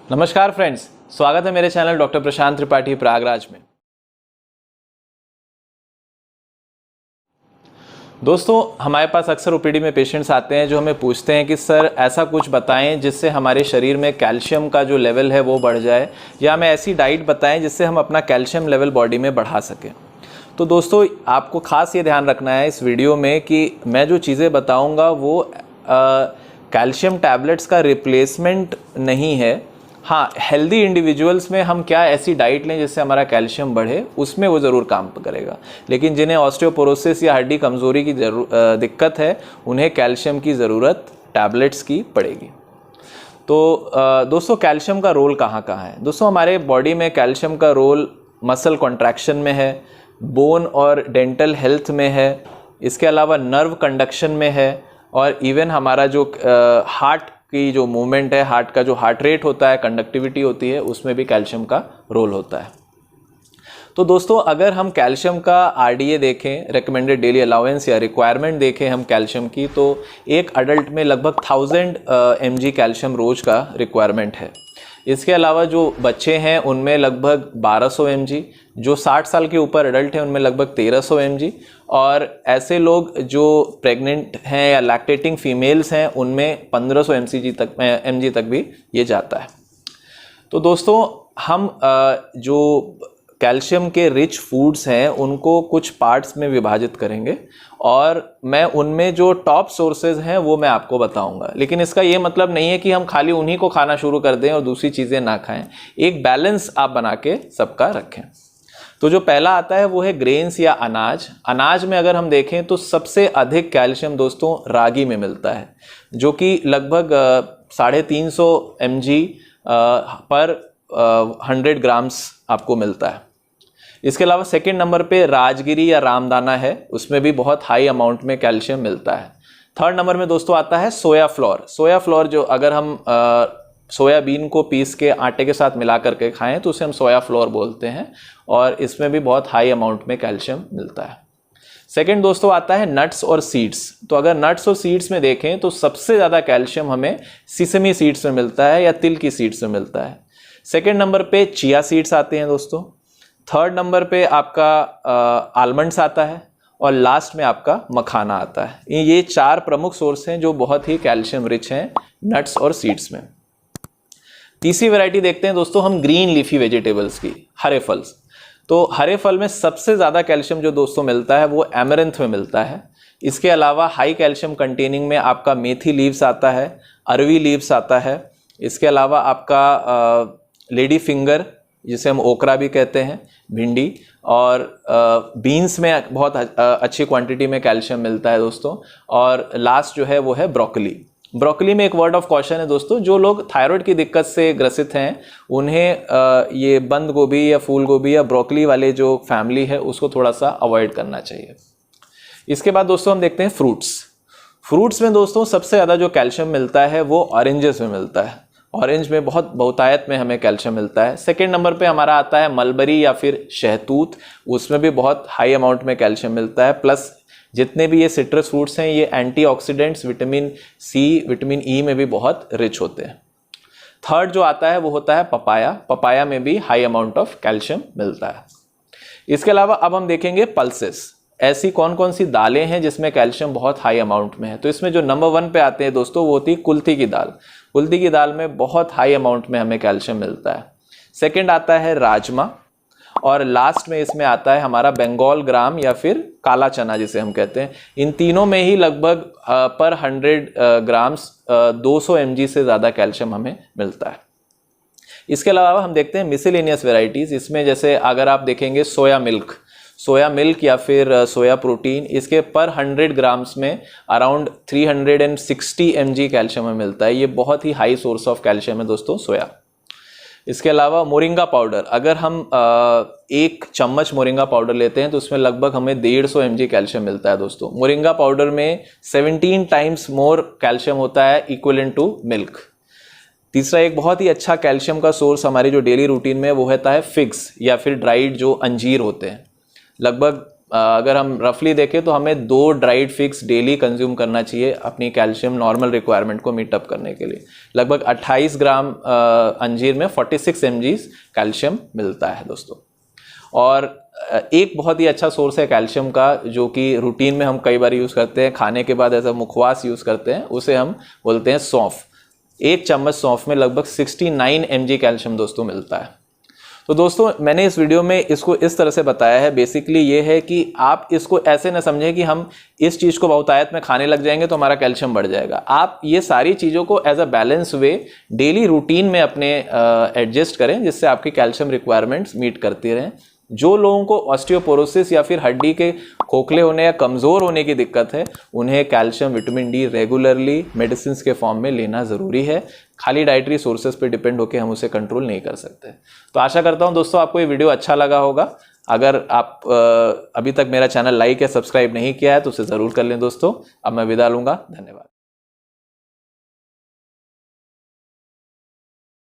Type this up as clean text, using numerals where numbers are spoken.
नमस्कार फ्रेंड्स, स्वागत है मेरे चैनल डॉक्टर प्रशांत त्रिपाठी प्रयागराज में। दोस्तों, हमारे पास अक्सर ओपीडी में पेशेंट्स आते हैं जो हमें पूछते हैं कि सर ऐसा कुछ बताएं जिससे हमारे शरीर में कैल्शियम का जो लेवल है वो बढ़ जाए, या हमें ऐसी डाइट बताएं जिससे हम अपना कैल्शियम लेवल बॉडी में बढ़ा सकें। तो दोस्तों, आपको खास ये ध्यान रखना है इस वीडियो में कि मैं जो चीज़ें बताऊँगा वो कैल्शियम टैबलेट्स का रिप्लेसमेंट नहीं है। हाँ, हेल्दी इंडिविजुअल्स में हम क्या ऐसी डाइट लें जिससे हमारा कैल्शियम बढ़े, उसमें वो ज़रूर काम करेगा। लेकिन जिन्हें ऑस्टियोपोरोसिस या हड्डी कमज़ोरी की दिक्कत है, उन्हें कैल्शियम की ज़रूरत टैबलेट्स की पड़ेगी। तो दोस्तों, कैल्शियम का रोल कहाँ कहाँ है? दोस्तों, हमारे बॉडी में कैल्शियम का रोल मसल कॉन्ट्रैक्शन में है, बोन और डेंटल हेल्थ में है, इसके अलावा नर्व कंडक्शन में है, और इवन हमारा जो हार्ट की जो मूवमेंट है, हार्ट का जो हार्ट रेट होता है, कंडक्टिविटी होती है, उसमें भी कैल्शियम का रोल होता है। तो दोस्तों, अगर हम कैल्शियम का आरडीए देखें, रिकमेंडेड डेली अलाउंस या रिक्वायरमेंट देखें हम कैल्शियम की, तो एक अडल्ट में लगभग 1000 mg कैल्शियम रोज का रिक्वायरमेंट है। इसके अलावा जो बच्चे हैं उनमें लगभग 1200 mg, जो 60 साल के ऊपर अडल्ट हैं उनमें लगभग 1300 mg, और ऐसे लोग जो प्रेग्नेंट हैं या लैक्टेटिंग फीमेल्स हैं उनमें 1500 mg तक भी ये जाता है। तो दोस्तों, हम जो कैल्शियम के रिच फूड्स हैं उनको कुछ पार्ट्स में विभाजित करेंगे, और मैं उनमें जो टॉप सोर्सेज हैं वो मैं आपको बताऊंगा। लेकिन इसका ये मतलब नहीं है कि हम खाली उन्हीं को खाना शुरू कर दें और दूसरी चीज़ें ना खाएं। एक बैलेंस आप बना के सबका रखें। तो जो पहला आता है वो है ग्रेन्स या अनाज। अनाज में अगर हम देखें तो सबसे अधिक कैल्शियम दोस्तों रागी में मिलता है, जो कि लगभग 350 mg पर 100 ग्राम्स आपको मिलता है। इसके अलावा सेकंड नंबर पे राजगिरी या रामदाना है, उसमें भी बहुत हाई अमाउंट में कैल्शियम मिलता है। थर्ड नंबर में दोस्तों आता है सोया फ्लोर। सोया फ्लोर जो अगर हम सोयाबीन को पीस के आटे के साथ मिला करके खाएं तो उसे हम सोया फ्लोर बोलते हैं, और इसमें भी बहुत हाई अमाउंट में कैल्शियम मिलता है। सेकंड दोस्तों आता है नट्स और सीड्स। तो अगर नट्स और सीड्स में देखें तो सबसे ज़्यादा कैल्शियम हमें सिसमी सीड्स में मिलता है या तिल की सीड्स में मिलता है। सेकंड नंबर पे चिया सीड्स आते हैं दोस्तों। थर्ड नंबर पे आपका आलमंड्स आता है, और लास्ट में आपका मखाना आता है। ये 4 प्रमुख सोर्स हैं जो बहुत ही कैल्शियम रिच हैं नट्स और सीड्स में। तीसरी वैरायटी देखते हैं दोस्तों हम ग्रीन लीफी वेजिटेबल्स की, हरे फल। तो हरे फल में सबसे ज़्यादा कैल्शियम जो दोस्तों मिलता है वो एमरंथ में मिलता है। इसके अलावा हाई कैल्शियम कंटेनिंग में आपका मेथी लीव्स आता है, अरवी लीव्स आता है। इसके अलावा आपका लेडी फिंगर जिसे हम ओकरा भी कहते हैं, भिंडी, और बीन्स में बहुत अच्छी क्वांटिटी में कैल्शियम मिलता है दोस्तों। और लास्ट जो है वो है ब्रोकली। ब्रोकली में एक वर्ड ऑफ कॉशन है दोस्तों, जो लोग थायराइड की दिक्कत से ग्रसित हैं उन्हें ये बंद गोभी या फूल गोभी या ब्रोकली वाले जो फैमिली है उसको थोड़ा सा अवॉइड करना चाहिए। इसके बाद दोस्तों हम देखते हैं फ्रूट्स। फ्रूट्स में दोस्तों सबसे ज़्यादा जो कैल्शियम मिलता है वो ऑरेंजेस में मिलता है। ऑरेंज में बहुत बहुतायत में हमें कैल्शियम मिलता है। सेकेंड नंबर पे हमारा आता है मलबरी या फिर शहतूत, उसमें भी बहुत हाई अमाउंट में कैल्शियम मिलता है। प्लस जितने भी ये सिट्रस फ्रूट्स हैं ये antioxidants vitamin C, vitamin E में भी बहुत रिच होते हैं। थर्ड जो आता है वो होता है पपाया। पपाया में भी हाई अमाउंट ऑफ कैल्शियम मिलता है। इसके अलावा अब हम देखेंगे पल्सेस। ऐसी कौन कौन सी दालें हैं जिसमें कैल्शियम बहुत हाई अमाउंट में है? तो इसमें जो नंबर 1 पे आते हैं दोस्तों वो होती है कुल्थी की दाल। कुल्थी की दाल में बहुत हाई अमाउंट में हमें कैल्शियम मिलता है। सेकंड आता है राजमा, और लास्ट में इसमें आता है हमारा बंगाल ग्राम या फिर काला चना जिसे हम कहते हैं। इन तीनों में ही लगभग पर 100 ग्राम्स 200 mg से ज़्यादा कैल्शियम हमें मिलता है। इसके अलावा हम देखते हैं मिसेलेनियस वेराइटीज़। इसमें जैसे अगर आप देखेंगे सोया मिल्क या फिर सोया प्रोटीन, इसके पर 100 ग्राम्स में अराउंड 360 mg कैल्शियम में मिलता है। ये बहुत ही हाई सोर्स ऑफ कैल्शियम है दोस्तों सोया। इसके अलावा मोरिंगा पाउडर, अगर हम 1 चम्मच मोरिंगा पाउडर लेते हैं तो उसमें लगभग हमें 150 mg कैल्शियम मिलता है दोस्तों। मोरिंगा पाउडर में 17 टाइम्स मोर कैल्शियम होता है इक्विवेलेंट टू मिल्क। तीसरा एक बहुत ही अच्छा कैल्शियम का सोर्स हमारी जो डेली रूटीन में वो होता है फिग्स या फिर ड्राइड जो अंजीर होते हैं। लगभग अगर हम रफली देखें तो हमें 2 ड्राइड फिग्स डेली कंज्यूम करना चाहिए अपनी कैल्शियम नॉर्मल रिक्वायरमेंट को मीटअप करने के लिए। लगभग 28 ग्राम अंजीर में 46 mg कैल्शियम मिलता है दोस्तों। और एक बहुत ही अच्छा सोर्स है कैल्शियम का जो कि रूटीन में हम कई बार यूज़ करते हैं, खाने के बाद ऐसा मुखवास यूज़ करते हैं, उसे हम बोलते हैं सौंफ। 1 चम्मच सौंफ में लगभग 69 mg कैल्शियम दोस्तों मिलता है। तो दोस्तों मैंने इस वीडियो में इसको इस तरह से बताया है, बेसिकली ये है कि आप इसको ऐसे न समझें कि हम इस चीज़ को बहुतायत में खाने लग जाएंगे तो हमारा कैल्शियम बढ़ जाएगा। आप ये सारी चीज़ों को as a balance way daily routine में अपने एडजस्ट करें जिससे आपकी कैल्शियम रिक्वायरमेंट्स मीट करती रहें। जो लोगों को ऑस्टियोपोरोसिस या फिर हड्डी के खोखले होने या कमज़ोर होने की दिक्कत है उन्हें calcium vitamin D regularly medicine के फॉर्म में लेना ज़रूरी है। खाली डाइटरी सोर्सेज पे डिपेंड होकर हम उसे कंट्रोल नहीं कर सकते। तो आशा करता हूं दोस्तों आपको ये वीडियो अच्छा लगा होगा। अगर आप अभी तक मेरा चैनल लाइक या सब्सक्राइब नहीं किया है तो उसे ज़रूर कर लें दोस्तों। अब मैं विदा लूँगा, धन्यवाद।